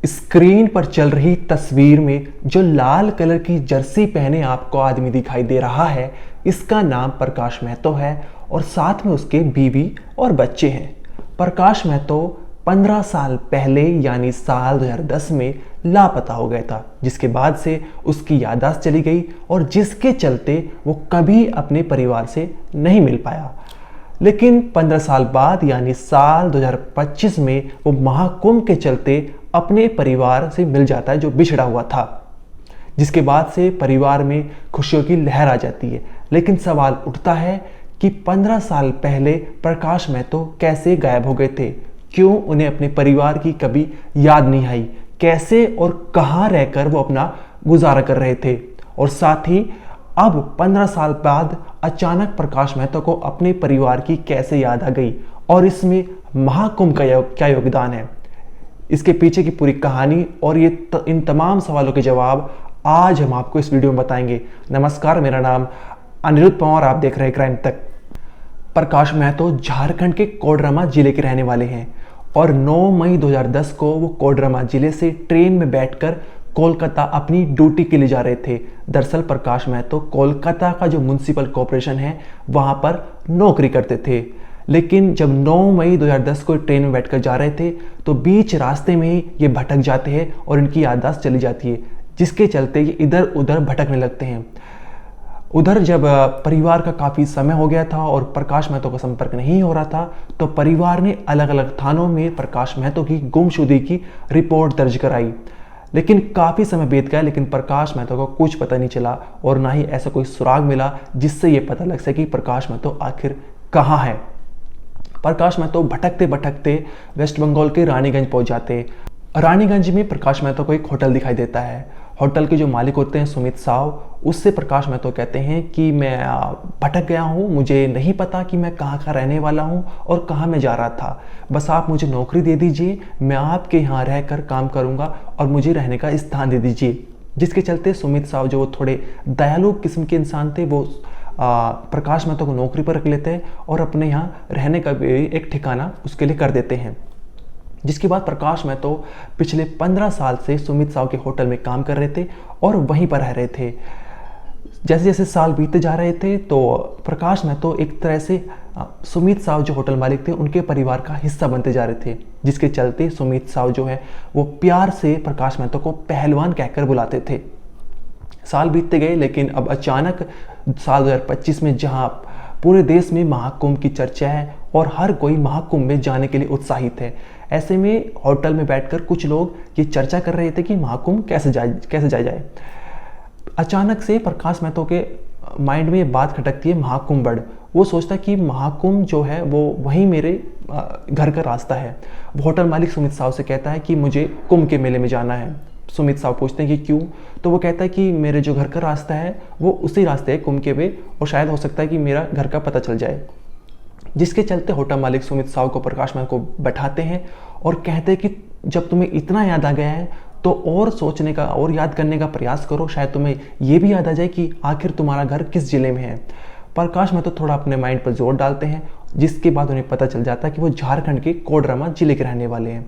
Screen पर चल रही तस्वीर में जो लाल कलर की जर्सी पहने आपको आदमी दिखाई दे रहा है, इसका नाम प्रकाश महतो है और साथ में उसके बीवी और बच्चे हैं। प्रकाश महतो 15 साल पहले यानी साल 2010 में लापता हो गया था, जिसके बाद से उसकी याददाश्त चली गई और जिसके चलते वो कभी अपने परिवार से नहीं मिल पाया। लेकिन 15 साल बाद यानी साल 2025 में वो महाकुंभ के चलते अपने परिवार से मिल जाता है जो बिछड़ा हुआ था, जिसके बाद से परिवार में खुशियों की लहर आ जाती है। लेकिन सवाल उठता है कि 15 साल पहले प्रकाश महतो कैसे गायब हो गए थे? क्यों उन्हें अपने परिवार की कभी याद नहीं आई? कैसे और कहां रहकर वो अपना गुजारा कर रहे थे? और साथ ही अब 15 साल बाद अचानक प्रकाश महतो को अपने परिवार की कैसे याद आ गई और इसमें महाकुंभ का क्या योगदान है? इसके पीछे की पूरी कहानी और इन तमाम सवालों के जवाब आज हम आपको इस वीडियो में बताएंगे। नमस्कार, मेरा नाम अनिरुद्ध पंवार, आप देख रहे हैं क्राइम तक। प्रकाश महतो झारखंड के कोडरमा जिले के रहने वाले हैं और 9 मई 2010 को वो कोडरमा जिले से ट्रेन में बैठकर कोलकाता अपनी ड्यूटी के लिए जा रहे थे। दरअसल प्रकाश महतो कोलकाता का जो म्युनिसिपल कॉरपोरेशन है वहां पर नौकरी करते थे। लेकिन जब 9 मई 2010 को ट्रेन में बैठकर जा रहे थे तो बीच रास्ते में ही ये भटक जाते हैं और इनकी याददाश्त चली जाती है, जिसके चलते ये इधर उधर भटकने लगते हैं। उधर जब परिवार का काफ़ी समय हो गया था और प्रकाश महतो का संपर्क नहीं हो रहा था तो परिवार ने अलग अलग थानों में प्रकाश महतो की गुमशुदगी की रिपोर्ट दर्ज कराई। लेकिन काफ़ी समय बीत गया, लेकिन प्रकाश महतो को कुछ पता नहीं चला और ना ही ऐसा कोई सुराग मिला जिससे ये पता लग सके कि प्रकाश महतो आखिर कहाँ है। प्रकाश महतो भटकते भटकते वेस्ट बंगाल के रानीगंज पहुंच जाते। रानीगंज में प्रकाश महतो को एक होटल दिखाई देता है। होटल के जो मालिक होते हैं सुमित साव, उससे प्रकाश महतो कहते हैं कि मैं भटक गया हूँ, मुझे नहीं पता कि मैं कहाँ का रहने वाला हूँ और कहाँ मैं जा रहा था। बस आप मुझे नौकरी दे दीजिए, मैं आपके यहाँ रहकर काम करूँगा और मुझे रहने का स्थान दे दीजिए। जिसके चलते सुमित साव जो थोड़े दयालु किस्म के इंसान थे, वो प्रकाश महतो को नौकरी पर रख लेते हैं और अपने यहाँ रहने का भी एक ठिकाना उसके लिए कर देते हैं। जिसके बाद प्रकाश महतो पिछले 15 साल से सुमित साव के होटल में काम कर रहे थे और वहीं पर रह रहे थे। जैसे जैसे साल बीते जा रहे थे तो प्रकाश महतो एक तरह से सुमित साव जो होटल मालिक थे उनके परिवार का हिस्सा बनते जा रहे थे, जिसके चलते सुमित साव जो है वो प्यार से प्रकाश महतो को पहलवान कहकर बुलाते थे। साल बीतते गए, लेकिन अब अचानक साल 2025 में जहां पूरे देश में महाकुंभ की चर्चा है और हर कोई महाकुंभ में जाने के लिए उत्साहित है, ऐसे में होटल में बैठकर कुछ लोग ये चर्चा कर रहे थे कि महाकुंभ कैसे जाया जाए। अचानक से प्रकाश महतो के माइंड में ये बात खटकती है महाकुंभ बढ़। वो सोचता है कि महाकुंभ जो है वो वहीं मेरे घर का रास्ता है। वो होटल मालिक सुमित साव से कहता है कि मुझे कुंभ के मेले में जाना है। सुमित साव पूछते हैं कि क्यों? तो वो कहता है कि मेरे जो घर का रास्ता है वो उसी रास्ते है कुंभ के वे, और शायद हो सकता है कि मेरा घर का पता चल जाए। जिसके चलते होटल मालिक सुमित साव को प्रकाश महतो को बैठाते हैं और कहते हैं कि जब तुम्हें इतना याद आ गया है तो और सोचने का और याद करने का प्रयास करो, शायद तुम्हें ये भी याद आ जाए कि आखिर तुम्हारा घर किस जिले में है। प्रकाश महतो थोड़ा अपने माइंड पर जोर डालते हैं, जिसके बाद उन्हें पता चल जाता है कि वो झारखंड के कोडरमा जिले के रहने वाले हैं।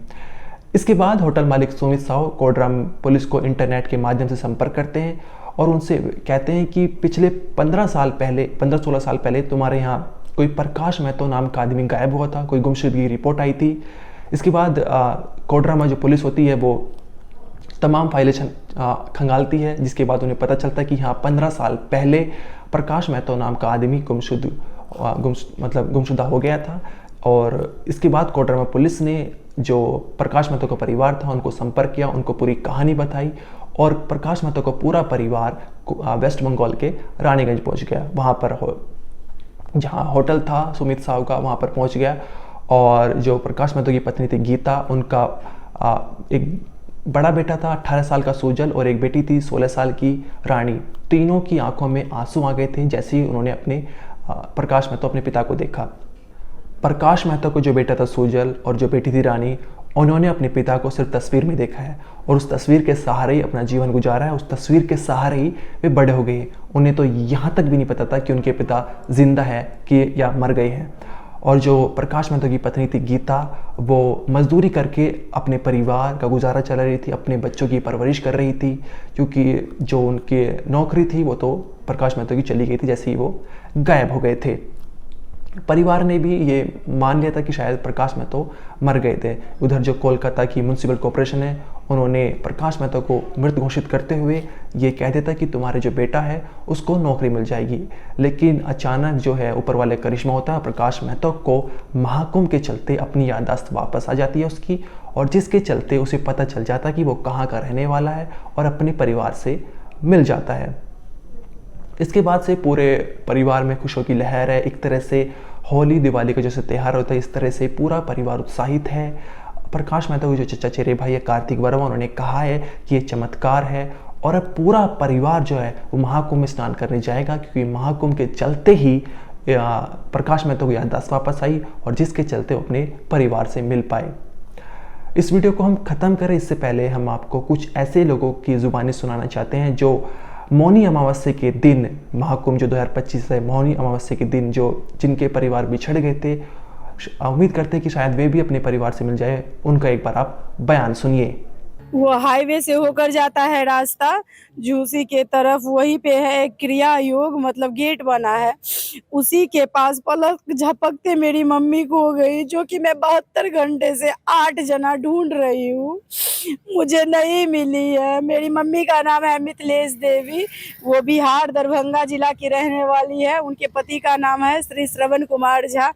इसके बाद होटल मालिक सुमित साव कोडरमा पुलिस को इंटरनेट के माध्यम से संपर्क करते हैं और उनसे कहते हैं कि पिछले 15 16 साल पहले तुम्हारे यहाँ कोई प्रकाश महतो नाम का आदमी गायब हुआ था, कोई गुमशुदगी रिपोर्ट आई थी। इसके बाद कोडरमा जो पुलिस होती है वो तमाम फाइलें खंगालती है, जिसके बाद उन्हें पता चलता है कि हाँ 15 साल पहले प्रकाश महतो नाम का आदमी गुमशुदा हो गया था। और इसके बाद कोडरमा पुलिस ने जो प्रकाश महतो का परिवार था उनको संपर्क किया, उनको पूरी कहानी बताई और प्रकाश महतो का पूरा परिवार वेस्ट बंगाल के रानीगंज पहुंच गया। वहाँ पर जहाँ होटल था सुमित साव का, वहाँ पर पहुँच गया और जो प्रकाश महतो की पत्नी थी गीता, उनका एक बड़ा बेटा था 18 साल का सुजल और एक बेटी थी 16 साल की रानी। तीनों की आंखों में आंसू आ गए थे जैसे ही उन्होंने प्रकाश महतो अपने पिता को देखा। प्रकाश महतो को जो बेटा था सुजल और जो बेटी थी रानी, उन्होंने अपने पिता को सिर्फ तस्वीर में देखा है और उस तस्वीर के सहारे ही अपना जीवन गुजारा है। उस तस्वीर के सहारे ही वे बड़े हो गए। उन्हें तो यहाँ तक भी नहीं पता था कि उनके पिता जिंदा है कि या मर गए हैं। और जो प्रकाश महतो की पत्नी थी गीता, वो मजदूरी करके अपने परिवार का गुजारा चला रही थी, अपने बच्चों की परवरिश कर रही थी, क्योंकि जो उनकी नौकरी थी वो तो प्रकाश महतो की चली गई थी जैसे ही वो गायब हो गए थे। परिवार ने भी ये मान लिया था कि शायद प्रकाश महतो मर गए थे। उधर जो कोलकाता की म्यूनसिपल कॉरपोरेशन है, उन्होंने प्रकाश महतो को मृत घोषित करते हुए ये कह देता कि तुम्हारे जो बेटा है उसको नौकरी मिल जाएगी। लेकिन अचानक जो है ऊपर वाले करिश्मा होता है, प्रकाश महतो को महाकुंभ के चलते अपनी याददाश्त वापस आ जाती है उसकी, और जिसके चलते उसे पता चल जाता कि वो कहाँ का रहने वाला है और अपने परिवार से मिल जाता है। इसके बाद से पूरे परिवार में खुशियों की लहर है। एक तरह से होली दिवाली का जैसे त्यौहार होता है, इस तरह से पूरा परिवार उत्साहित है। प्रकाश मेहता के जो चचेरे भाई है कार्तिक वर्मा, उन्होंने कहा है कि ये चमत्कार है, और अब पूरा परिवार जो है वो महाकुंभ में स्नान करने जाएगा, क्योंकि महाकुंभ के चलते ही प्रकाश मेहता को याददाश्त वापस आई और जिसके चलते वो अपने परिवार से मिल पाए। इस वीडियो को हम ख़त्म करें इससे पहले हम आपको कुछ ऐसे लोगों की ज़ुबानी सुनाना चाहते हैं जो मौनी अमावस्या के दिन, महाकुंभ जो 2025 है, मौनी अमावस्या के दिन जो जिनके परिवार बिछड़ गए थे, उम्मीद करते हैं कि शायद वे भी अपने परिवार से मिल जाए। उनका एक बार आप बयान सुनिए। वो हाईवे से होकर जाता है रास्ता झूसी के तरफ, वहीं पे है क्रिया योग मतलब गेट बना है, उसी के पास पलक झपकते मेरी मम्मी खो गई, जो कि मैं 72 घंटे से 8 जना ढूंढ रही हूँ, मुझे नहीं मिली है। मेरी मम्मी का नाम है मिथिलेश देवी, वो बिहार दरभंगा जिला की रहने वाली है। उनके पति का नाम है श्री श्रवण कुमार झा।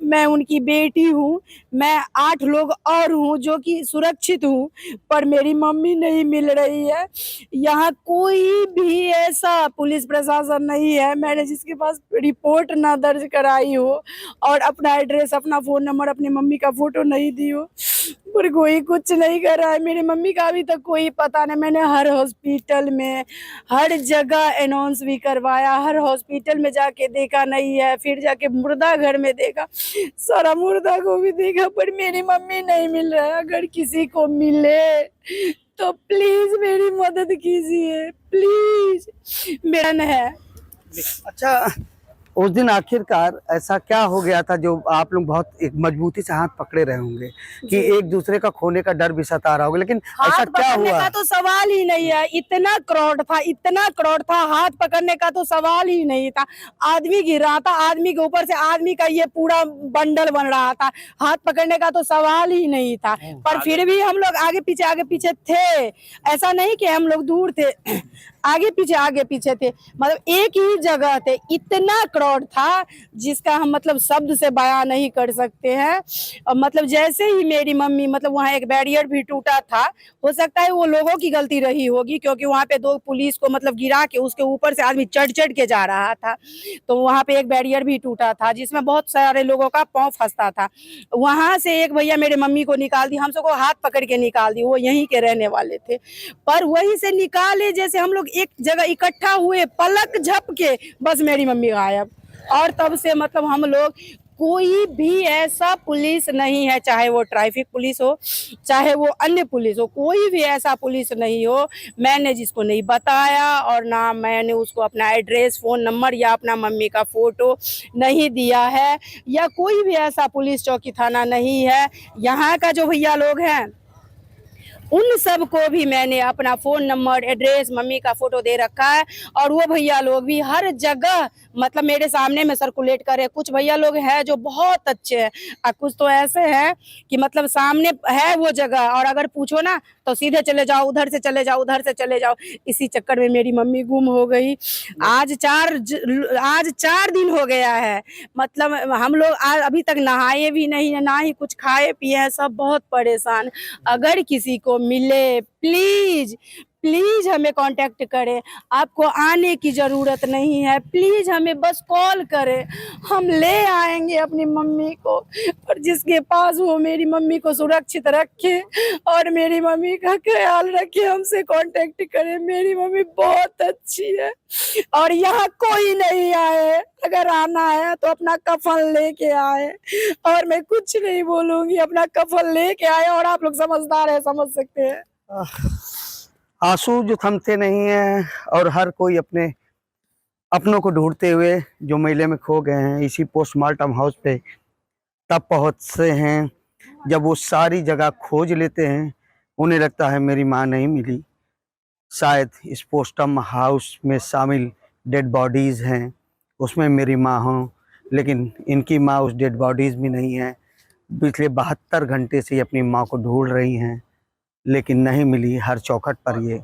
मैं उनकी बेटी हूँ। मैं 8 लोग और हूँ जो कि सुरक्षित हूँ, पर मेरी मम्मी नहीं मिल रही है। यहाँ कोई भी ऐसा पुलिस प्रशासन नहीं है मैंने जिसके पास रिपोर्ट ना दर्ज कराई हो और अपना एड्रेस, अपना फ़ोन नंबर, अपनी मम्मी का फ़ोटो नहीं दी हो, पर कोई कुछ नहीं कर रहा है। मेरी मम्मी का अभी तक कोई पता नहीं। मैंने हर हॉस्पिटल में, हर जगह अनाउंस भी करवाया, हर हॉस्पिटल में जाके देखा, नहीं है। फिर जाके मुर्दा घर में देखा, सारा मुर्दा को भी देखा, पर मेरी मम्मी नहीं मिल रहा है। अगर किसी को मिले तो प्लीज मेरी मदद कीजिए, प्लीज। मेरा है। अच्छा, उस दिन आखिरकार ऐसा क्या हो गया था जो आप लोग बहुत एक मजबूती से हाथ पकड़े रहे होंगे कि एक दूसरे का खोने का डर भी सता रहा होगा, लेकिन ऐसा क्या हुआ? का तो सवाल ही नहीं है। इतना क्राउड था, इतना क्राउड था, हाथ पकड़ने का तो सवाल ही नहीं था। आदमी गिर रहा था, आदमी के ऊपर से आदमी का ये पूरा बंडल बन रहा था, हाथ पकड़ने का तो सवाल ही नहीं था। पर फिर भी हम लोग आगे पीछे थे। ऐसा नहीं कि हम लोग दूर थे, आगे पीछे थे, मतलब एक ही जगह थे। इतना क्राउड था जिसका हम मतलब शब्द से बयां नहीं कर सकते हैं। और मतलब जैसे ही मेरी मम्मी, मतलब वहाँ एक बैरियर भी टूटा था, हो सकता है वो लोगों की गलती रही होगी, क्योंकि वहाँ पे 2 पुलिस को मतलब गिरा के उसके ऊपर से आदमी चढ़ के जा रहा था, तो वहाँ पे एक बैरियर भी टूटा था जिसमें बहुत सारे लोगों का पाँव फंसता था। वहां से एक भैया मेरे मम्मी को निकाल दी, हम सबको हाथ पकड़ के निकाल दी, वो यहीं के रहने वाले थे। पर वहीं से निकाले जैसे हम लोग एक जगह इकट्ठा हुए, पलक झपके बस मेरी मम्मी गायब। और तब से मतलब हम लोग, कोई भी ऐसा पुलिस नहीं है, चाहे वो ट्रैफिक पुलिस हो, चाहे वो अन्य पुलिस हो, कोई भी ऐसा पुलिस नहीं हो मैंने जिसको नहीं बताया, और ना मैंने उसको अपना एड्रेस, फ़ोन नंबर या अपना मम्मी का फ़ोटो नहीं दिया है, या कोई भी ऐसा पुलिस चौकी थाना नहीं है। यहाँ का जो भैया लोग हैं उन सब को भी मैंने अपना फ़ोन नंबर, एड्रेस, मम्मी का फ़ोटो दे रखा है, और वो भैया लोग भी हर जगह मतलब मेरे सामने में सर्कुलेट करे। कुछ भैया लोग हैं जो बहुत अच्छे हैं, और कुछ तो ऐसे हैं कि मतलब सामने है वो जगह और अगर पूछो ना तो सीधे चले जाओ, उधर से चले जाओ, उधर से चले जाओ। इसी चक्कर में मेरी मम्मी गुम हो गई। आज 4 दिन हो गया है, मतलब हम लोग अभी तक नहाए भी नहीं है, ना ही कुछ खाए पिए हैं, सब बहुत परेशान। अगर किसी को मिले प्लीज प्लीज हमें कांटेक्ट करें। आपको आने की ज़रूरत नहीं है, प्लीज़ हमें बस कॉल करें, हम ले आएंगे अपनी मम्मी को। और जिसके पास वो मेरी मम्मी को सुरक्षित रखे और मेरी मम्मी का ख्याल रखे, हमसे कांटेक्ट करें। मेरी मम्मी बहुत अच्छी है और यहाँ कोई नहीं आए। अगर आना है तो अपना कफन लेके आए, और मैं कुछ नहीं बोलूँगी, अपना कफन लेके आए। और आप लोग समझदार है, समझ सकते हैं। आंसू जो थमते नहीं है, और हर कोई अपने अपनों को ढूंढते हुए जो मेले में खो गए हैं, इसी पोस्टमार्टम हाउस पे तब पहुँचते हैं जब वो सारी जगह खोज लेते हैं, उन्हें लगता है मेरी माँ नहीं मिली। शायद इस पोस्टम हाउस में शामिल डेड बॉडीज़ हैं, उसमें मेरी माँ हो, लेकिन इनकी माँ उस डेड बॉडीज़ में नहीं है। पिछले 72 घंटे से ये अपनी माँ को ढूंढ रही हैं, लेकिन नहीं मिली। हर चौखट पर ये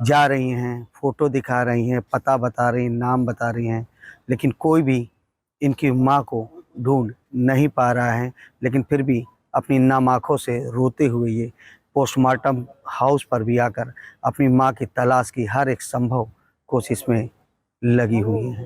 जा रही हैं, फ़ोटो दिखा रही हैं, पता बता रही हैं, नाम बता रही हैं, लेकिन कोई भी इनकी माँ को ढूंढ नहीं पा रहा है। लेकिन फिर भी अपनी नम आँखों से रोते हुए ये पोस्टमार्टम हाउस पर भी आकर अपनी माँ की तलाश की हर एक संभव कोशिश में लगी हुई हैं।